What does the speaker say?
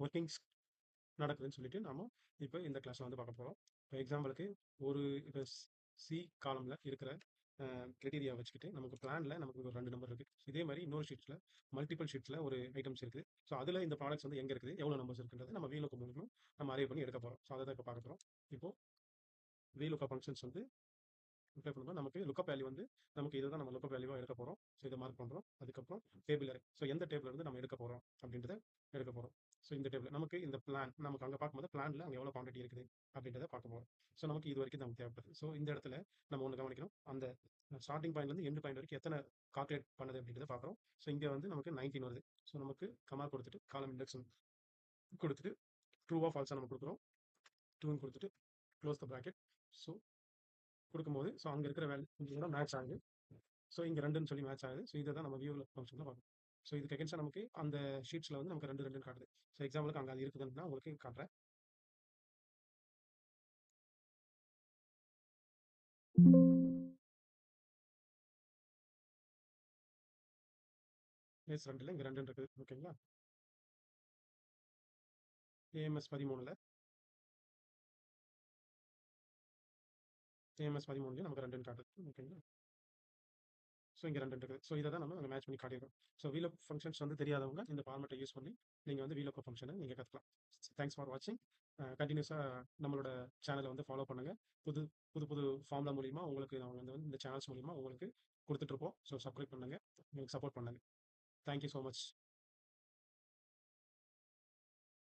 Workings நடக்குதுன்னு சொல்லிட்டு நாம இப்போ இந்த கிளாஸ்ல வந்து பார்க்க போறோம். இப்போ எக்ஸாம்பிளுக்கு ஒரு இப்போ சி காலம்ல இருக்கிற கிரைட்டீரியா வச்சுக்கிட்டு நமக்கு பிளான்ல நமக்கு ஒரு 2 நம்பர் இருக்கு. இதே மாதிரி இன்னொரு ஷீட்ஸ்ல மல்டிபிள் ஷீட்ஸ்ல ஒரு ஐட்டம்ஸ் இருக்குது. ஸோ அதுல இந்த ப்ராடக்ட்ஸ் வந்து எங்க இருக்குது, எவ்வளவு நம்பர்ஸ் இருக்குன்றது நம்ம VLOOKUP மூலமா நம்ம அரே பண்ணி எடுக்க போறோம். ஸோ அதை தான் இப்போ பார்க்க போறோம். இப்போ VLOOKUP ஃபங்க்ஷன்ஸ் வந்து அப்ளை பண்ணும்போது நமக்கு லுக்கப் வேல்யூ வந்து நமக்கு இதுதான் நம்ம லுக்கப் வேல்யூவா எடுக்க போறோம். ஸோ இதை மார்க் பண்றோம். அதுக்கப்புறம் டேபிள் அரே. ஸோ எந்த டேபிள் இருந்து நம்ம எடுக்க போறோம் அப்படின்றத எடுக்க போறோம். ஸோ இந்த டேபிள் நமக்கு இந்த பிளான் நமக்கு அங்க பார்க்கும்போது பிளான்ல அங்க எவ்வளவு குவான்டிட்டி இருக்குது அப்படின்றத பார்க்க போறோம். ஸோ நமக்கு இது வரைக்கும் நமக்கு தேவைப்படுது. ஸோ இந்த இடத்துல நம்ம ஒன்று கவனிக்கணும். அந்த ஸ்டார்டிங் பாயிண்ட்ல இருந்து எண்ட் பாயிண்ட் வரைக்கும் எத்தனை கால்குலேட் பண்ணுது அப்படின்றத பார்க்குறோம். ஸோ இங்க வந்து நமக்கு 19 வருது. ஸோ நமக்கு கமா கொடுத்துட்டு காலம் இண்டெக்ஸ் கொடுத்துட்டு ட்ரூவா ஃபால்ஸா நம்ம கொடுக்குறோம். ட்ரூன்னு கொடுத்துட்டு க்ளோஸ் த பிராக்கெட். ஸோ கொடுக்கும்போது ஸோ அங்க இருக்கிற வேல்யூ மேட்ச் ஆகுது. ஸோ இங்க 2ன்னு சொல்லி மேட்ச் ஆகுது. ஸோ இதை தான் நம்ம வியூவில் ஃபங்க்ஷனில் பார்க்கணும். ஸோ இதுக்கு அகேன்ஸ்டாக நமக்கு அந்த ஷீட்ஸில் வந்து நமக்கு 2 2 காட்டுது. ஸோ எக்ஸாம்பிளுக்கு அங்கே அது இருக்குதுன்னா உங்களுக்கு காட்டுறேன். கேஸ் 2ல இங்கே 2 இருக்குது. ஓகேங்களா? AMS 13ல AMS 13 நமக்கு 2ன்னு காட்டுது. ஓகேங்களா? ஸோ இங்கே 2 இருக்குது. ஸோ இதை தான் நம்ம மேட்ச் பண்ணி காட்டியிருக்கோம். ஸோ VLOOKUP ஃபங்க்ஷன்ஸ் வந்து தெரியாதவங்க இந்த ஃபார்மெட்டை யூஸ் பண்ணி நீங்கள் வந்து VLOOKUP ஃபங்க்ஷனை நீங்கள் கற்றுக்கலாம். தேங்க்ஸ் ஃபார் வாட்சிங். கண்டினியூஸாக நம்மளோட சேனலை வந்து ஃபாலோ பண்ணுங்க. புது புது புது ஃபார்முலா மூலியமா உங்களுக்கு நாங்கள் வந்து இந்த சேனல்ஸ் மூலியமா உங்களுக்கு கொடுத்துட்ருப்போம். ஸோ சப்ஸ்கிரைப் பண்ணுங்க. எங்களுக்கு சப்போர்ட் பண்ணுங்க. Thank you so much.